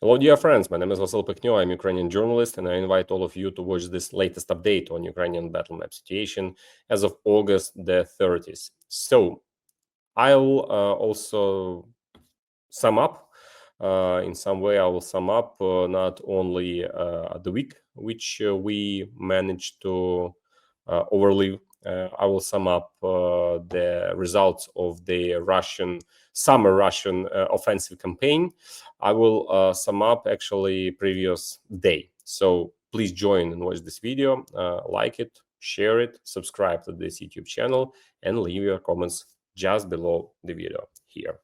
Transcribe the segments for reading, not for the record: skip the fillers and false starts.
Hello, dear friends. My name is Vasyl Pekhnyo. I'm a Ukrainian journalist, and I invite all of you to watch this latest update on Ukrainian battle map situation as of August the 30th. So, I'll also sum up. In some way, I will sum up not only the week which we managed to overlive. I will sum up the results of the summer Russian offensive campaign. I will sum up actually previous day. So please join and watch this video, like it, share it, subscribe to this YouTube channel, and leave your comments just below the video here.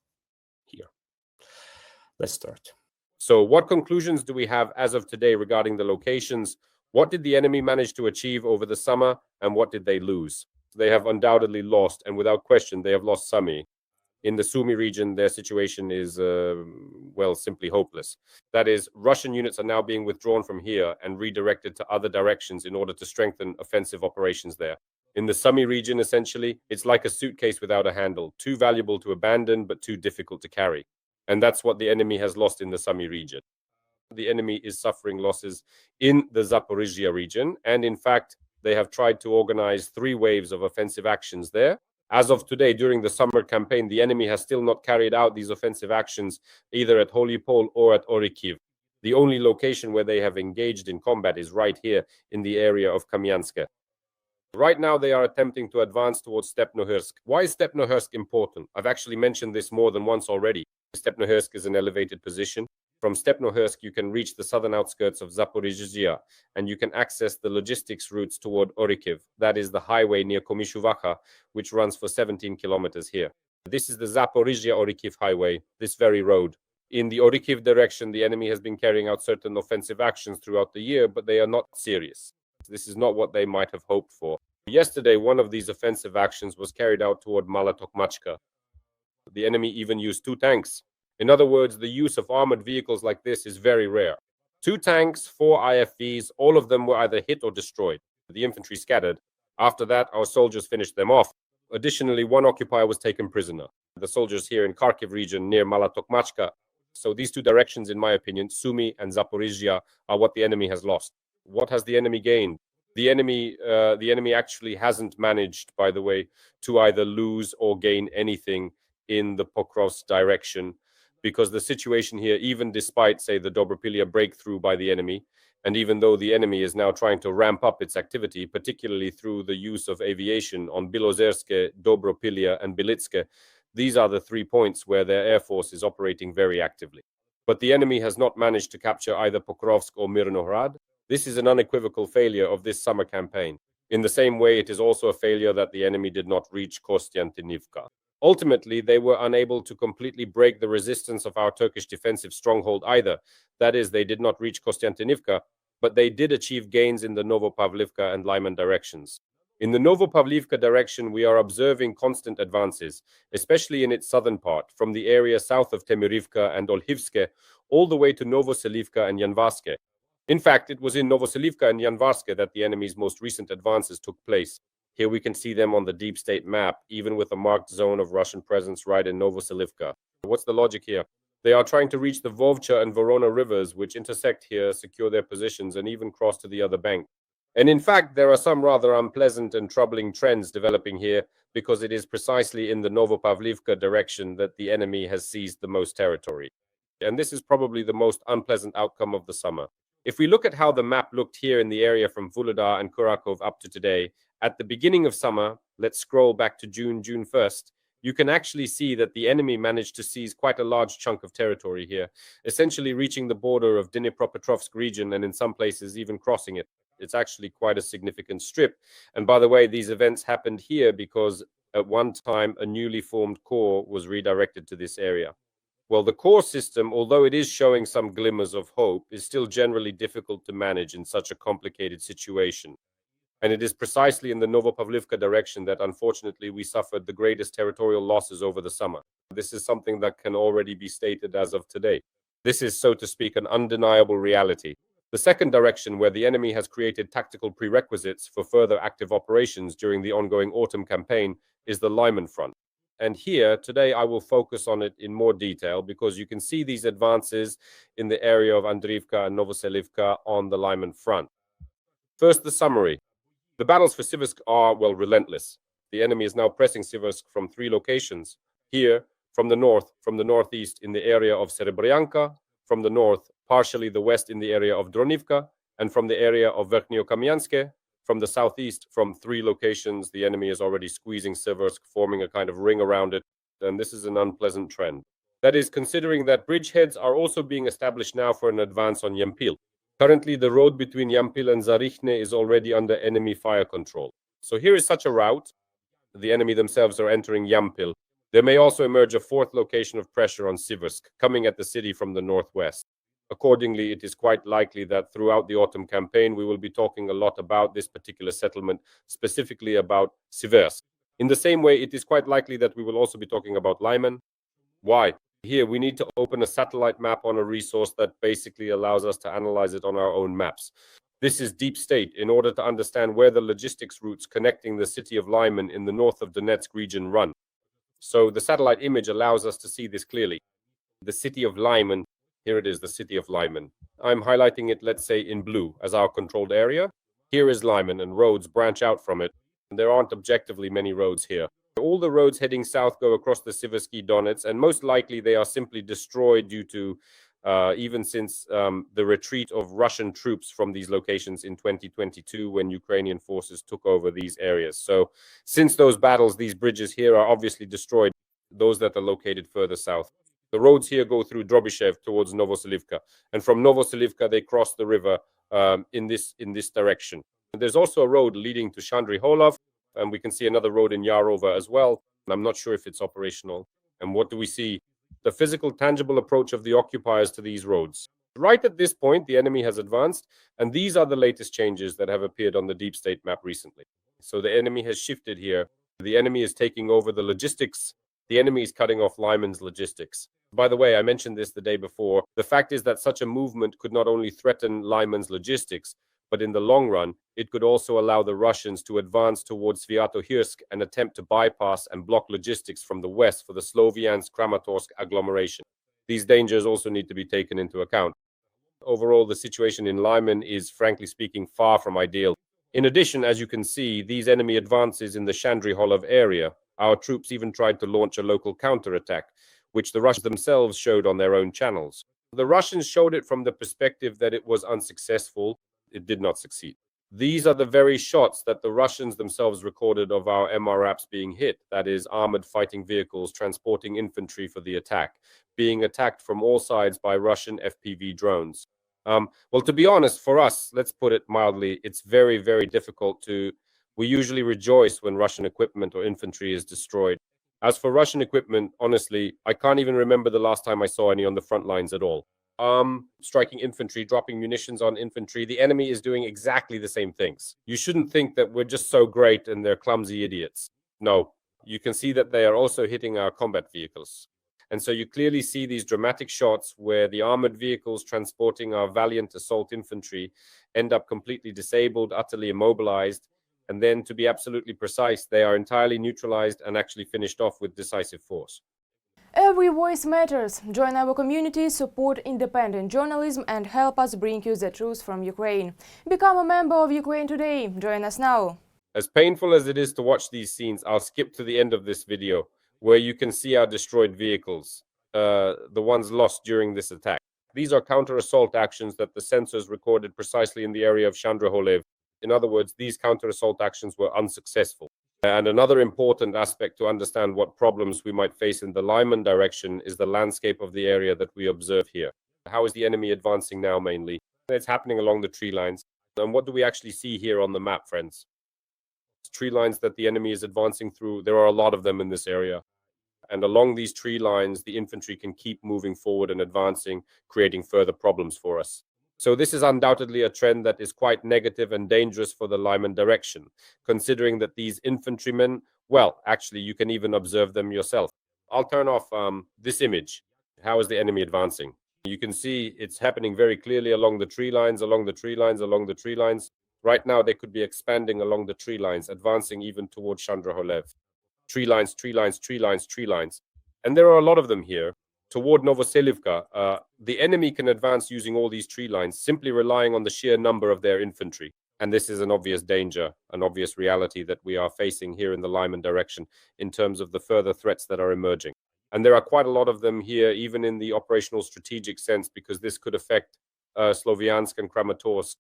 Let's start. So what conclusions do we have as of today regarding the locations? What did the enemy manage to achieve over the summer, and what did they lose? They have undoubtedly lost, and without question, they have lost Sumy. In the Sumy region, their situation is, well, simply hopeless. That is, Russian units are now being withdrawn from here and redirected to other directions in order to strengthen offensive operations there. In the Sumy region, essentially, it's like a suitcase without a handle, too valuable to abandon, but too difficult to carry. And that's what the enemy has lost in the Sumy region. The enemy is suffering losses in the Zaporizhia region, and in fact, they have tried to organize 3 waves of offensive actions there. As of today, during the summer campaign, the enemy has still not carried out these offensive actions either at Holy Pole or at Orikhiv. The only location where they have engaged in combat is right here in the area of Kupyansk. Right now, they are attempting to advance towards Stepnohursk. Why is Stepnohursk important? I've actually mentioned this more than once already. Stepnohursk is an elevated position. From Stepnohursk, you can reach the southern outskirts of Zaporizhzhia, and you can access the logistics routes toward Orikhiv. That is the highway near Komishuvacha, which runs for 17 kilometers here. This is the Zaporizhzhia-Orikhiv highway, this very road. In the Orikhiv direction, the enemy has been carrying out certain offensive actions throughout the year, but they are not serious. This is not what they might have hoped for. Yesterday, one of these offensive actions was carried out toward Malatokmachka. The enemy even used 2 tanks. In other words, the use of armored vehicles like this is very rare. 2 tanks, 4 IFVs, all of them were either hit or destroyed. The infantry scattered. After that, our soldiers finished them off. Additionally, 1 occupier was taken prisoner. The soldiers here in Kharkiv region near Malatokmachka. So these 2 directions, in my opinion, Sumy and Zaporizhzhia, are what the enemy has lost. What has the enemy gained? The enemy actually hasn't managed, by the way, to either lose or gain anything in the Pokrovsk direction, because the situation here, even despite, say, the Dobropilya breakthrough by the enemy, and even though the enemy is now trying to ramp up its activity, particularly through the use of aviation on Belozersk, Dobropilya, and Belitske, these are the 3 points where their air force is operating very actively. But the enemy has not managed to capture either Pokrovsk or Mirnohrad. This is an unequivocal failure of this summer campaign. In the same way, it is also a failure that the enemy did not reach Kostiantynivka. Ultimately, they were unable to completely break the resistance of our Turkish defensive stronghold either. That is, they did not reach Kostiantynivka, but they did achieve gains in the Novopavlivka and Lyman directions. In the Novopavlivka direction, we are observing constant advances, especially in its southern part, from the area south of Temirivka and Olhivske, all the way to Novoselivka and Yanvarske. In fact, it was in Novoselivka and Yanvarske that the enemy's most recent advances took place. Here we can see them on the deep state map, even with a marked zone of Russian presence right in Novoselivka. What's the logic here? They are trying to reach the Vovcha and Vorona rivers, which intersect here, secure their positions, and even cross to the other bank. And in fact, there are some rather unpleasant and troubling trends developing here, because it is precisely in the Novopavlivka direction that the enemy has seized the most territory. And this is probably the most unpleasant outcome of the summer. If we look at how the map looked here in the area from Vuhledar and Kurakov up to today, at the beginning of summer, let's scroll back to June 1st, you can actually see that the enemy managed to seize quite a large chunk of territory here, essentially reaching the border of Dnipropetrovsk region and in some places even crossing it. It's actually quite a significant strip. And by the way, these events happened here because at one time a newly formed corps was redirected to this area. Well, the core system, although it is showing some glimmers of hope, is still generally difficult to manage in such a complicated situation. And it is precisely in the Novopavlivka direction that, unfortunately, we suffered the greatest territorial losses over the summer. This is something that can already be stated as of today. This is, so to speak, an undeniable reality. The second direction, where the enemy has created tactical prerequisites for further active operations during the ongoing autumn campaign, is the Lyman front. And here, today, I will focus on it in more detail because you can see these advances in the area of Andriivka and Novoselivka on the Lyman front. First, the summary. The battles for Siversk are, well, relentless. The enemy is now pressing Siversk from 3 locations. Here, from the north, from the northeast in the area of Serebryanka, from the north, partially the west in the area of Dronivka, and from the area of Verkhnyo-Kamyanske, from the southeast, from 3 locations, the enemy is already squeezing Siversk, forming a kind of ring around it, and this is an unpleasant trend. That is, considering that bridgeheads are also being established now for an advance on Yempil. Currently, the road between Yampil and Zarichne is already under enemy fire control. So here is such a route. The enemy themselves are entering Yampil. There may also emerge a 4th location of pressure on Siversk, coming at the city from the northwest. Accordingly, it is quite likely that throughout the autumn campaign, we will be talking a lot about this particular settlement, specifically about Siversk. In the same way, it is quite likely that we will also be talking about Lyman. Why? Here, we need to open a satellite map on a resource that basically allows us to analyze it on our own maps. This is deep state in order to understand where the logistics routes connecting the city of Lyman in the north of Donetsk region run. So the satellite image allows us to see this clearly. The city of Lyman, here it is, the city of Lyman. I'm highlighting it, let's say, in blue as our controlled area. Here is Lyman, and roads branch out from it. And there aren't objectively many roads here. All the roads heading south go across the Siversky Donets, and most likely they are simply destroyed due to, even since the retreat of Russian troops from these locations in 2022 when Ukrainian forces took over these areas. So since those battles, these bridges here are obviously destroyed, those that are located further south. The roads here go through Drobyshev towards Novoselivka, and from Novoselivka they cross the river in this direction. And there's also a road leading to Shandry Holov, and we can see another road in Yarova as well. I'm not sure if it's operational. And what do we see? The physical, tangible approach of the occupiers to these roads. Right at this point, the enemy has advanced, and these are the latest changes that have appeared on the deep state map recently. So the enemy has shifted here. The enemy is taking over the logistics. The enemy is cutting off Lyman's logistics. By the way, I mentioned this the day before. The fact is that such a movement could not only threaten Lyman's logistics, but in the long run, it could also allow the Russians to advance towards Sviatohirsk and attempt to bypass and block logistics from the west for the Sloviansk-Kramatorsk agglomeration. These dangers also need to be taken into account. Overall, the situation in Lyman is, frankly speaking, far from ideal. In addition, as you can see, these enemy advances in the Shandry Holov area, our troops even tried to launch a local counterattack, which the Russians themselves showed on their own channels. The Russians showed it from the perspective that it was unsuccessful. It did not succeed. These are the very shots that the Russians themselves recorded of our MRAPs being hit, that is, armored fighting vehicles transporting infantry for the attack, being attacked from all sides by Russian FPV drones. Well, to be honest, for us, let's put it mildly, it's very, very difficult to... We usually rejoice when Russian equipment or infantry is destroyed. As for Russian equipment, honestly, I can't even remember the last time I saw any on the front lines at all. Striking infantry, dropping munitions on infantry. The enemy is doing exactly the same things. You shouldn't think that we're just so great and they're clumsy idiots. No, you can see that they are also hitting our combat vehicles. And so you clearly see these dramatic shots where the armored vehicles transporting our valiant assault infantry end up completely disabled, utterly immobilized. And then, to be absolutely precise, they are entirely neutralized and actually finished off with decisive force. Every voice matters. Join our community, support independent journalism and help us bring you the truth from Ukraine. Become a member of Ukraine Today. Join us now. As painful as it is to watch these scenes, I'll skip to the end of this video where you can see our destroyed vehicles, the ones lost during this attack. These are counter-assault actions that the sensors recorded precisely in the area of Shandroholev. In other words, these counter-assault actions were unsuccessful. And another important aspect to understand what problems we might face in the Lyman direction is the landscape of the area that we observe here. How is the enemy advancing now mainly? It's happening along the tree lines. And what do we actually see here on the map, friends? Tree lines that the enemy is advancing through. There are a lot of them in this area. And along these tree lines, the infantry can keep moving forward and advancing, creating further problems for us. So this is undoubtedly a trend that is quite negative and dangerous for the Lyman direction, considering that these infantrymen, well, actually, you can even observe them yourself. I'll turn off this image. How is the enemy advancing? You can see it's happening very clearly along the tree lines, along the tree lines, along the tree lines. Right now, they could be expanding along the tree lines, advancing even towards Shandroholev. Tree lines, tree lines, tree lines, tree lines. And there are a lot of them here. Toward Novoselivka, the enemy can advance using all these tree lines, simply relying on the sheer number of their infantry. And this is an obvious danger, an obvious reality that we are facing here in the Lyman direction in terms of the further threats that are emerging. And there are quite a lot of them here, even in the operational strategic sense, because this could affect Sloviansk and Kramatorsk.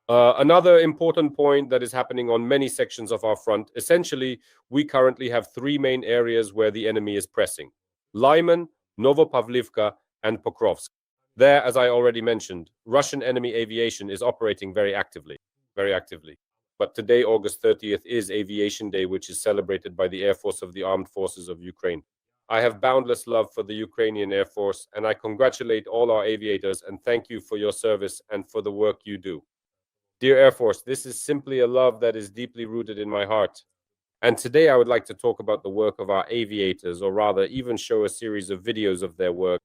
Another important point that is happening on many sections of our front, essentially, we currently have three main areas where the enemy is pressing: Lyman, Novopavlivka, and Pokrovsk. There, as I already mentioned, Russian enemy aviation is operating very actively, very actively. But today, August 30th, is Aviation Day, which is celebrated by the Air Force of the Armed Forces of Ukraine. I have boundless love for the Ukrainian Air Force, and I congratulate all our aviators and thank you for your service and for the work you do. Dear Air Force, this is simply a love that is deeply rooted in my heart. And today I would like to talk about the work of our aviators, or rather even show a series of videos of their work.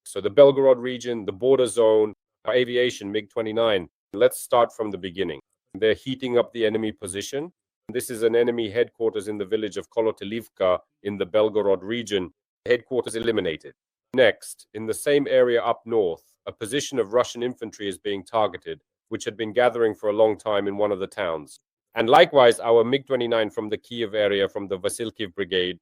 So the Belgorod region, the border zone, our aviation, MiG-29. Let's start from the beginning. They're heating up the enemy position. This is an enemy headquarters in the village of Kolotelivka in the Belgorod region. Headquarters eliminated. Next, in the same area up north, a position of Russian infantry is being targeted, which had been gathering for a long time in one of the towns. And likewise, our MiG-29 from the Kiev area, from the Vasilkiv brigade,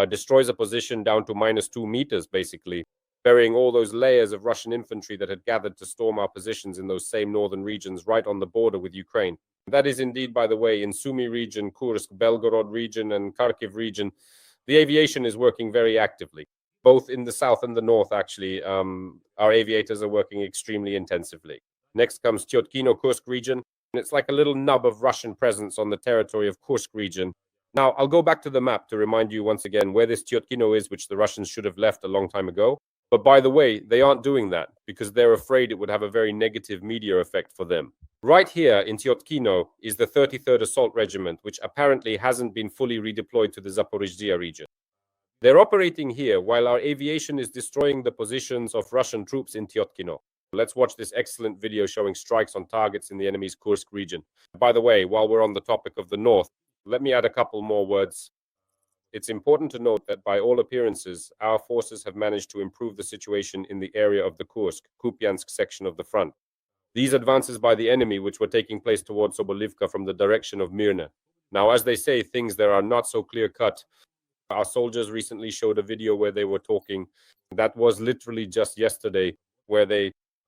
destroys a position down to -2 meters, basically, burying all those layers of Russian infantry that had gathered to storm our positions in those same northern regions right on the border with Ukraine. That is indeed, by the way, in Sumy region, Kursk, Belgorod region, and Kharkiv region, the aviation is working very actively. Both in the south and the north, actually, our aviators are working extremely intensively. Next comes Tyotkino, Kursk region. And it's like a little nub of Russian presence on the territory of Kursk region. Now, I'll go back to the map to remind you once again where this Tyotkino is, which the Russians should have left a long time ago. But by the way, they aren't doing that because they're afraid it would have a very negative media effect for them. Right here in Tyotkino is the 33rd Assault Regiment, which apparently hasn't been fully redeployed to the Zaporizhzhia region. They're operating here while our aviation is destroying the positions of Russian troops in Tyotkino. Let's watch this excellent video showing strikes on targets in the enemy's Kursk region. By the way, while we're on the topic of the north, let me add a couple more words. It's important to note that by all appearances, our forces have managed to improve the situation in the area of the Kursk, Kupyansk section of the front. These advances by the enemy, which were taking place towards Sobolivka from the direction of Mirna. Now, as they say, things there are not so clear-cut. Our soldiers recently showed a video where they were talking. That was literally just yesterday, where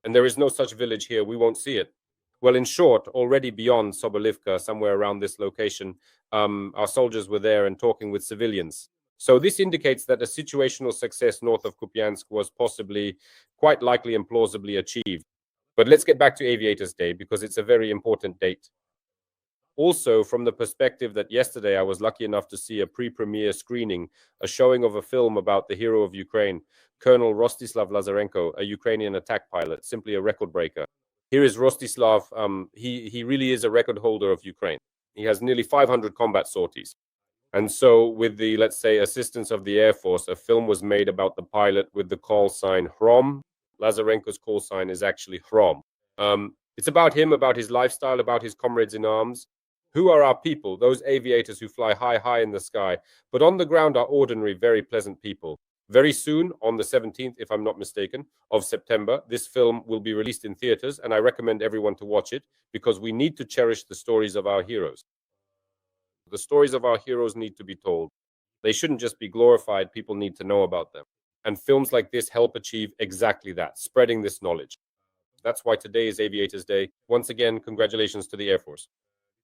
and there is no such village here, we won't see it. Well, in short, already beyond Sobolivka, somewhere around this location, our soldiers were there and talking with civilians. So this indicates that a situational success north of Kupyansk was possibly, quite likely and plausibly achieved. But let's get back to Aviators Day, because it's a very important date. Also, from the perspective that yesterday I was lucky enough to see a pre-premiere screening, a showing of a film about the hero of Ukraine, Colonel Rostislav Lazarenko, a Ukrainian attack pilot, simply a record breaker. Here is Rostislav. He really is a record holder of Ukraine. He has nearly 500 combat sorties. And so with the, let's say, assistance of the Air Force, a film was made about the pilot with the call sign Hrom. Lazarenko's call sign is actually Hrom. It's about him, about his lifestyle, about his comrades in arms. Who are our people? Those aviators who fly high, high in the sky, but on the ground are ordinary, very pleasant people. Very soon, on the 17th, if I'm not mistaken, of September, this film will be released in theaters, and I recommend everyone to watch it because we need to cherish the stories of our heroes. The stories of our heroes need to be told. They shouldn't just be glorified, people need to know about them. And films like this help achieve exactly that, spreading this knowledge. That's why today is Aviators Day. Once again, congratulations to the Air Force.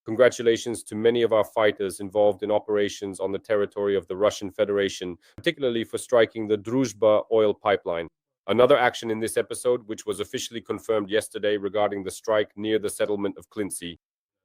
Congratulations to many of our fighters involved in operations on the territory of the Russian Federation, particularly for striking the Druzhba oil pipeline. Another action in this episode, which was officially confirmed yesterday regarding the strike near the settlement of Klintsy.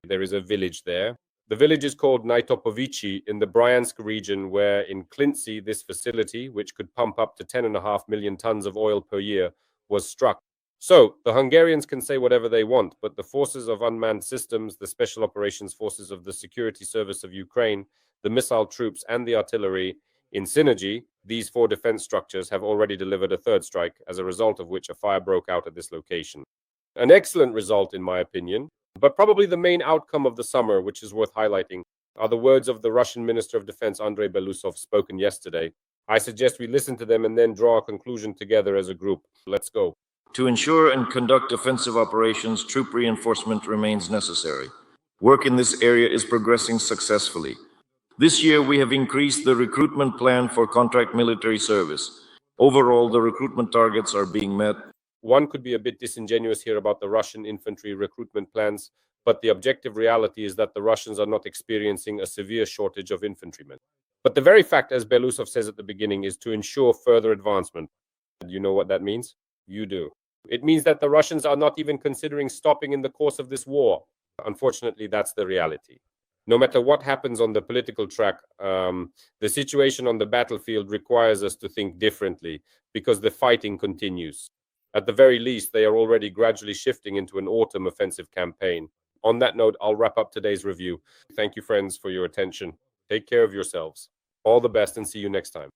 There is a village there. The village is called Naitopovichi in the Bryansk region, where in Klintsy, this facility, which could pump up to 10.5 million tons of oil per year, was struck. So, the Hungarians can say whatever they want, but the forces of unmanned systems, the special operations forces of the Security Service of Ukraine, the missile troops, and the artillery, in synergy, these four defense structures have already delivered a third strike, as a result of which a fire broke out at this location. An excellent result, in my opinion, but probably the main outcome of the summer, which is worth highlighting. are the words of the Russian Minister of Defense, Andrei Belousov, spoken yesterday. I suggest we listen to them and then draw a conclusion together as a group. Let's go. To ensure and conduct offensive operations, troop reinforcement remains necessary. Work in this area is progressing successfully. This year, we have increased the recruitment plan for contract military service. Overall, the recruitment targets are being met. One could be a bit disingenuous here about the Russian infantry recruitment plans, but the objective reality is that the Russians are not experiencing a severe shortage of infantrymen. But the very fact, as Belousov says at the beginning, is to ensure further advancement. You know what that means? You do. It means that the Russians are not even considering stopping in the course of this war. Unfortunately, that's the reality. No matter what happens on the political track, the situation on the battlefield requires us to think differently because the fighting continues. At the very least, they are already gradually shifting into an autumn offensive campaign. On that note, I'll wrap up today's review. Thank you, friends, for your attention. Take care of yourselves. All the best and see you next time.